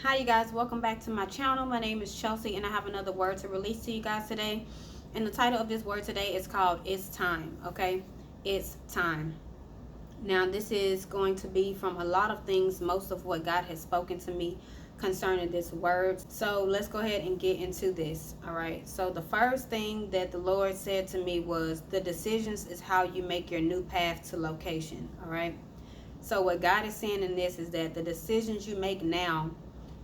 Hi you guys, welcome back to my channel. My name is Chelsea and I have another word to release to you guys today. And the title of this word today is called It's Time, okay? It's time. Now this is going to be from a lot of things, most of what God has spoken to me concerning this word. So let's go ahead and get into this, all right? So the first thing that the Lord said to me was the decisions is how you make your new path to location, all right? So what God is saying in this is that the decisions you make now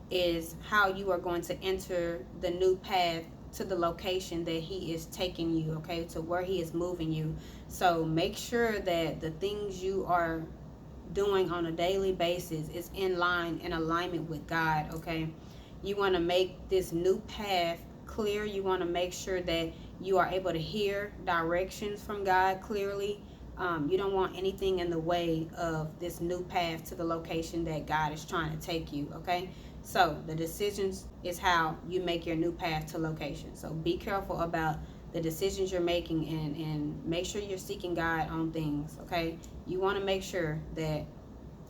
is how you are going to enter the new path to the location that he is taking you, okay, to where he is moving you. So make sure that the things you are doing on a daily basis is in line, in alignment with God, okay? You want to make this new path clear. You want to make sure that you are able to hear directions from God clearly. You don't want anything in the way of this new path to the location that God is trying to take you, okay? So the decisions is how you make your new path to location. So be careful about the decisions you're making, and make sure you're seeking God on things, okay? You want to make sure that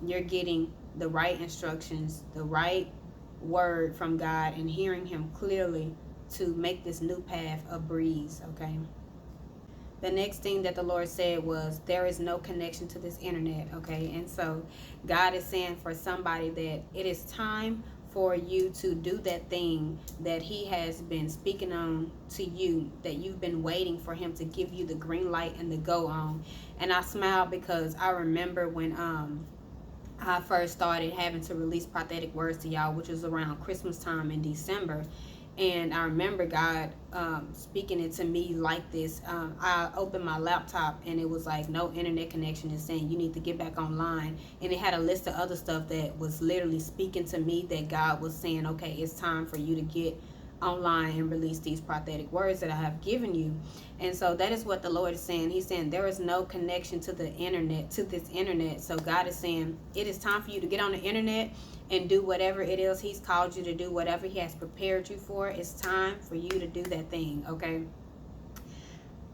you're getting the right instructions, the right word from God, and hearing him clearly to make this new path a breeze, okay? The next thing that the Lord said was there is no connection to this internet, okay? And so God is saying for somebody that it is time for you to do that thing that he has been speaking on to you, that you've been waiting for him to give you the green light and the go on. And I smiled because I remember when I first started having to release prophetic words to y'all, which was around Christmas time in December. And I remember God speaking it to me like this. I opened my laptop and it was like no internet connection, is saying you need to get back online. And it had a list of other stuff that was literally speaking to me that God was saying, okay, it's time for you to get online and release these prophetic words that I have given you. And so that is what the Lord is saying. He's saying there is no connection to the internet, to this internet. So God is saying it is time for you to get on the internet and do whatever it is he's called you to do, whatever he has prepared you for. It's time for you to do that thing, okay?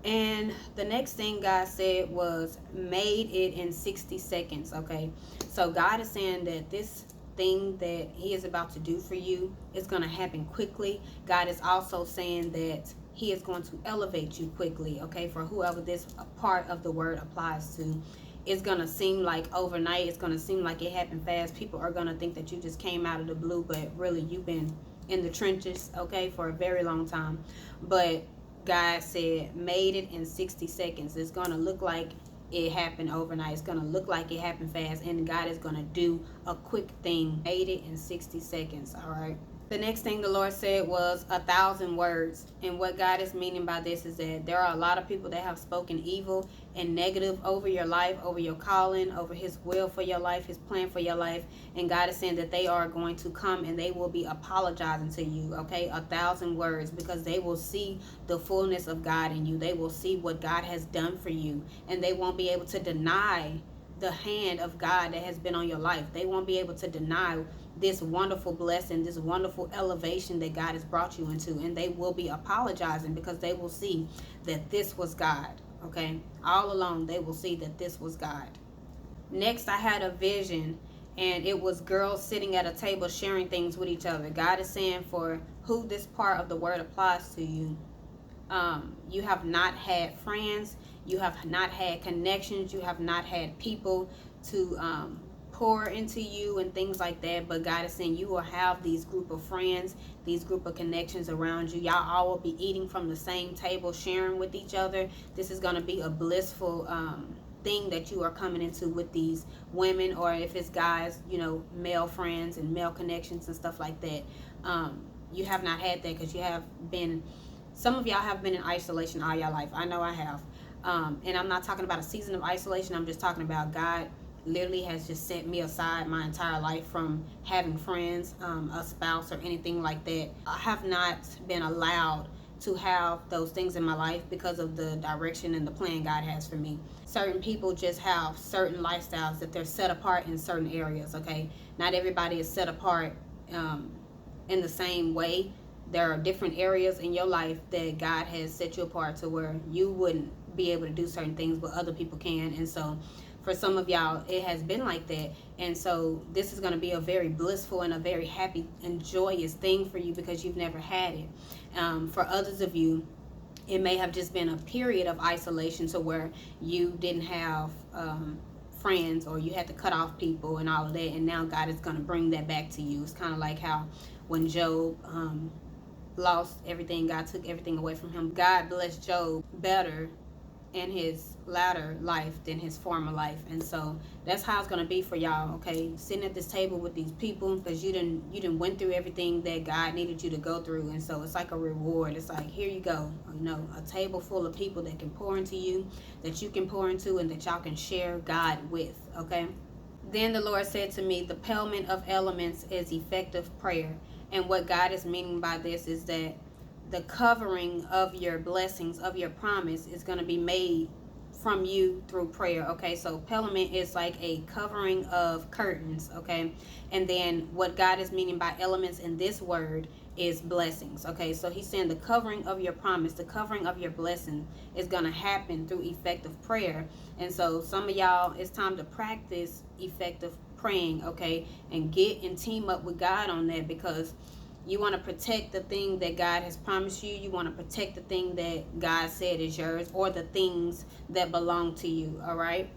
And the next thing God said was made it in 60 seconds, okay? So God is saying that this thing that he is about to do for you is going to happen quickly. God is also saying that he is going to elevate you quickly, okay? For whoever this part of the word applies to, it's going to seem like overnight. It's going to seem like it happened fast. People are going to think that you just came out of the blue, but really you've been in the trenches, okay, for a very long time. But God said made it in 60 seconds. It's going to look like it happened overnight. It's going to look like it happened fast, and God is going to do a quick thing. Made it in 60 seconds, all right? The next thing the Lord said was 1,000 words. And what God is meaning by this is that there are a lot of people that have spoken evil and negative over your life, over your calling, over his will for your life, his plan for your life. And God is saying that they are going to come and they will be apologizing to you, okay? 1,000 words, because they will see the fullness of God in you. They will see what God has done for you, and they won't be able to deny the hand of God that has been on your life. They won't be able to deny this wonderful blessing, this wonderful elevation that God has brought you into, and they will be apologizing because they will see that this was God, okay? All along they will see that this was God. Next, I had a vision, and it was girls sitting at a table sharing things with each other. God is saying for who this part of the word applies to you, you have not had friends, you have not had connections, you have not had people to pour into you and things like that. But God is saying you will have these group of friends, these group of connections around you. Y'all all will be eating from the same table, sharing with each other. This is going to be a blissful thing that you are coming into with these women, or if it's guys, you know, male friends and male connections and stuff like that. You have not had that because you have been, some of y'all have been in isolation all your life. I know I have. And I'm not talking about a season of isolation. I'm just talking about God literally has just set me aside my entire life from having friends, a spouse, or anything like that. I have not been allowed to have those things in my life because of the direction and the plan God has for me. Certain people just have certain lifestyles that they're set apart in certain areas, okay? Not everybody is set apart in the same way. There are different areas in your life that God has set you apart to where you wouldn't be able to do certain things, but other people can. And so For some of y'all, it has been like that. And so this is going to be a very blissful and a very happy and joyous thing for you because you've never had it. For others of you, it may have just been a period of isolation to where you didn't have friends, or you had to cut off people and all of that, and now God is going to bring that back to you. It's kind of like how when Job lost everything, God took everything away from him. God blessed Job better in his latter life than his former life. And so that's how it's going to be for y'all, okay? Sitting at this table with these people because you didn't went through everything that God needed you to go through. And so it's like a reward. It's like, here you go, a table full of people that can pour into you, that you can pour into, and that y'all can share God with, okay? Then the Lord said to me, the pelment of elements is effective prayer. And what God is meaning by this is that the covering of your blessings, of your promise, is going to be made from you through prayer, okay? So pelament is like a covering of curtains, okay? And then what God is meaning by elements in this word is blessings, okay? So he's saying the covering of your promise, the covering of your blessing is going to happen through effective prayer. And so some of y'all, it's time to practice effective praying, okay? And get and team up with God on that, because you want to protect the thing that God has promised you. You want to protect the thing that God said is yours, or the things that belong to you, all right?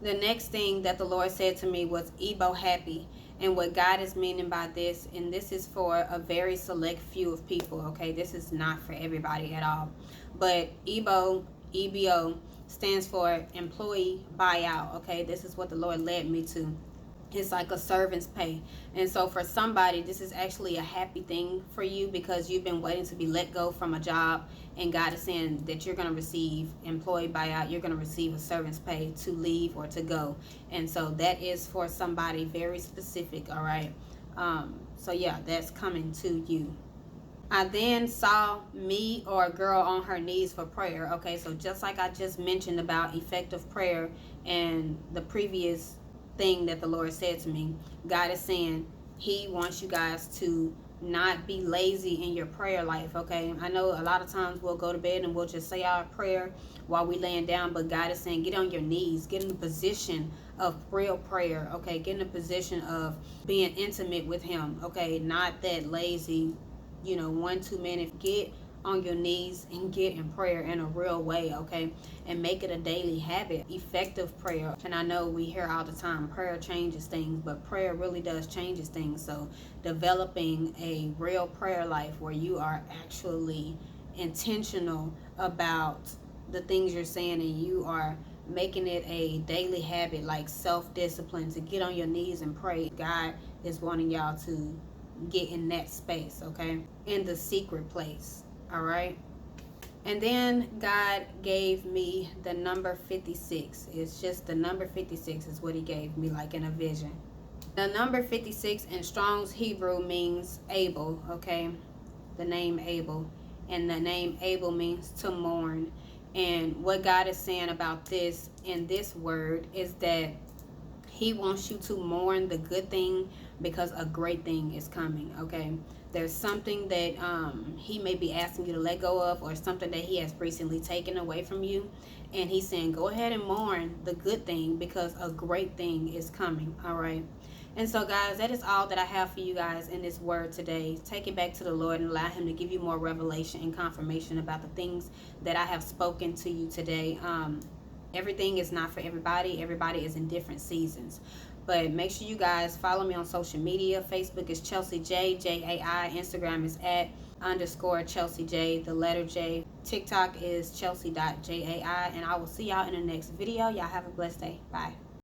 The next thing that the Lord said to me was Ebo happy. And what God is meaning by this, and this is for a very select few of people, okay? This is not for everybody at all. But EBO stands for employee buyout, okay? This is what the Lord led me to. It's like a servant's pay. And so for somebody, this is actually a happy thing for you, because you've been waiting to be let go from a job, and God is saying that you're going to receive employee buyout. You're going to receive a servant's pay to leave or to go. And so that is for somebody very specific, all right? So yeah, that's coming to you. I then saw me or a girl on her knees for prayer, okay? So just like I just mentioned about effective prayer and the previous thing that the Lord said to me, God is saying he wants you guys to not be lazy in your prayer life, okay? I know a lot of times we'll go to bed and we'll just say our prayer while we laying down, but God is saying get on your knees, get in a position of real prayer, okay? Get in a position of being intimate with him, okay? Not that lazy, 1-2 minutes. Get on your knees and get in prayer in a real way, okay? And make it a daily habit. Effective prayer. And I know we hear all the time, prayer changes things, but prayer really does changes things. So developing a real prayer life where you are actually intentional about the things you're saying, and you are making it a daily habit, like self-discipline, to get on your knees and pray. God is wanting y'all to get in that space, okay? In the secret place. All right. And then God gave me the number 56. It's just the number 56 is what he gave me, like in a vision. The number 56 in Strong's Hebrew means able, okay? The name Abel. And the name Abel means to mourn. And what God is saying about this in this word is that he wants you to mourn the good thing, because a great thing is coming, okay? There's something that he may be asking you to let go of, or something that he has recently taken away from you. And he's saying, go ahead and mourn the good thing, because a great thing is coming, all right? And so, guys, that is all that I have for you guys in this word today. Take it back to the Lord and allow him to give you more revelation and confirmation about the things that I have spoken to you today. Everything is not for everybody. Everybody is in different seasons. But make sure you guys follow me on social media. Facebook is Chelsie Jai, Jai. Instagram is @_Chelsie Jai, the letter J. TikTok is Chelsie.jai. And I will see y'all in the next video. Y'all have a blessed day. Bye.